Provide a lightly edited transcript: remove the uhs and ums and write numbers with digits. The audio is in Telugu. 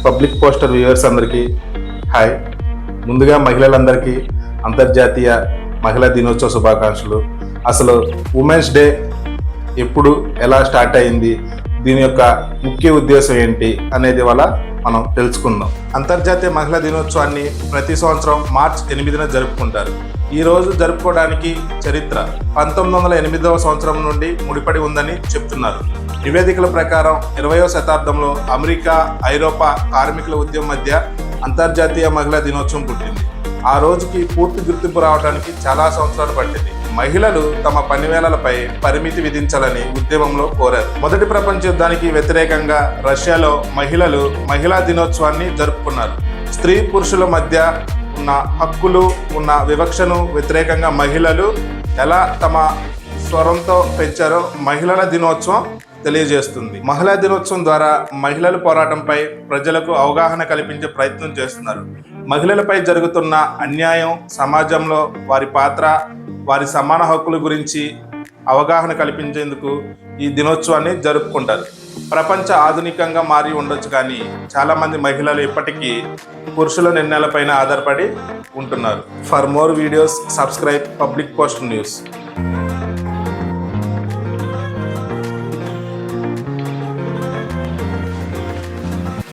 పబ్లిక్ పోస్టర్ వ్యూవర్స్ అందరికీ హాయ్. ముందుగా మహిళలందరికీ అంతర్జాతీయ మహిళా దినోత్సవ శుభాకాంక్షలు. అసలు ఉమెన్స్ డే ఎప్పుడు, ఎలా స్టార్ట్ అయింది, దీని యొక్క ముఖ్య ఉద్దేశం ఏంటి అనేది వల్ల మనం తెలుసుకుందాం. అంతర్జాతీయ మహిళా దినోత్సవాన్ని ప్రతి సంవత్సరం మార్చి 8న జరుపుకుంటారు. ఈ రోజు జరుపుకోవడానికి చరిత్ర 1908వ సంవత్సరం నుండి ముడిపడి ఉందని చెప్తున్నారు. నివేదికల ప్రకారం 20వ శతాబ్దంలో అమెరికా, ఐరోపా కార్మికుల ఉద్యమం మధ్య అంతర్జాతీయ మహిళా దినోత్సవం పుట్టింది. ఆ రోజుకి పూర్తి గుర్తింపు రావడానికి చాలా సంవత్సరాలు పట్టింది. మహిళలు తమ పనివేళలపై పరిమితి విధించాలని ఉద్యమంలో కోరారు. మొదటి ప్రపంచ యుద్ధానికి వ్యతిరేకంగా రష్యాలో మహిళలు మహిళా దినోత్సవాన్ని జరుపుకున్నారు. స్త్రీ పురుషుల మధ్య ఉన్న హక్కులు, ఉన్న వివక్షను వ్యతిరేకంగా మహిళలు ఎలా తమ స్వరంతో పెంచారో మహిళల దినోత్సవం తెలియజేస్తుంది. మహిళా దినోత్సవం ద్వారా మహిళల పోరాటంపై ప్రజలకు అవగాహన కల్పించే ప్రయత్నం చేస్తున్నారు. మహిళలపై జరుగుతున్న అన్యాయం, సమాజంలో వారి పాత్ర, వారి సమాన హక్కుల గురించి అవగాహన కల్పించేందుకు ఈ దినోత్సవాన్ని జరుపుకుంటారు. ప్రపంచ ఆధునికంగా మారి ఉండొచ్చు, కానీ చాలామంది మహిళలు ఇప్పటికీ పురుషుల నిర్ణయాలపైన ఆధారపడి ఉంటున్నారు. For more videos subscribe public post news.